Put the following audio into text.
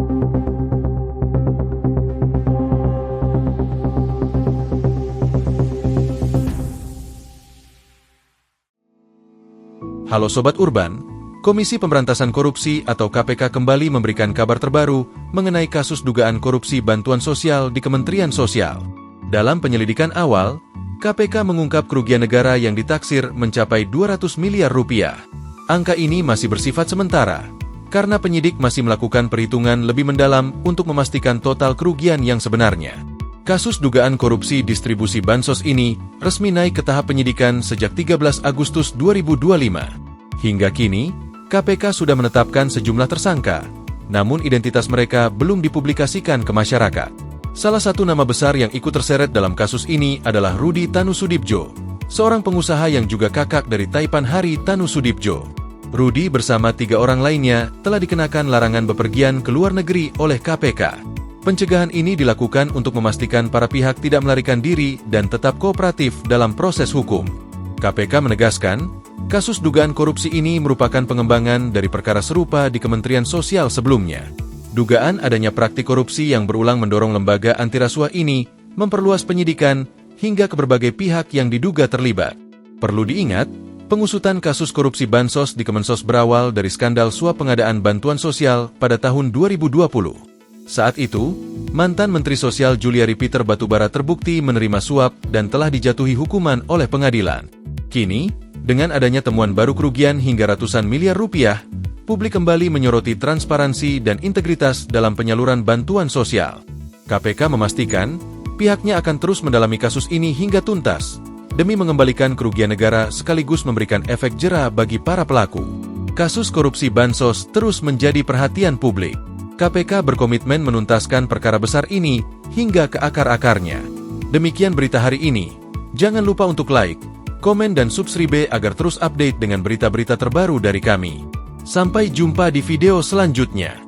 Halo Sobat Urban, Komisi Pemberantasan Korupsi atau KPK kembali memberikan kabar terbaru mengenai kasus dugaan korupsi bantuan sosial di Kementerian Sosial. Dalam penyelidikan awal, KPK mengungkap kerugian negara yang ditaksir mencapai 200 miliar rupiah. Angka ini masih bersifat sementara, karena penyidik masih melakukan perhitungan lebih mendalam untuk memastikan total kerugian yang sebenarnya. Kasus dugaan korupsi distribusi bansos ini resmi naik ke tahap penyidikan sejak 13 Agustus 2025. Hingga kini, KPK sudah menetapkan sejumlah tersangka, namun identitas mereka belum dipublikasikan ke masyarakat. Salah satu nama besar yang ikut terseret dalam kasus ini adalah Rudi Tanusudibjo, seorang pengusaha yang juga kakak dari Taipan Hari Tanusudibjo. Rudi bersama 3 orang lainnya telah dikenakan larangan bepergian ke luar negeri oleh KPK. Pencegahan ini dilakukan untuk memastikan para pihak tidak melarikan diri dan tetap kooperatif dalam proses hukum. KPK menegaskan, kasus dugaan korupsi ini merupakan pengembangan dari perkara serupa di Kementerian Sosial sebelumnya. Dugaan adanya praktik korupsi yang berulang mendorong lembaga antirasuah ini memperluas penyidikan hingga ke berbagai pihak yang diduga terlibat. Perlu diingat, pengusutan kasus korupsi bansos di Kemensos berawal dari skandal suap pengadaan bantuan sosial pada tahun 2020. Saat itu, mantan Menteri Sosial Juliari Peter Batubara terbukti menerima suap dan telah dijatuhi hukuman oleh pengadilan. Kini, dengan adanya temuan baru kerugian hingga ratusan miliar rupiah, publik kembali menyoroti transparansi dan integritas dalam penyaluran bantuan sosial. KPK memastikan, pihaknya akan terus mendalami kasus ini hingga tuntas, demi mengembalikan kerugian negara sekaligus memberikan efek jera bagi para pelaku. Kasus korupsi bansos terus menjadi perhatian publik. KPK berkomitmen menuntaskan perkara besar ini hingga ke akar-akarnya. Demikian berita hari ini. Jangan lupa untuk like, komen dan subscribe agar terus update dengan berita-berita terbaru dari kami. Sampai jumpa di video selanjutnya.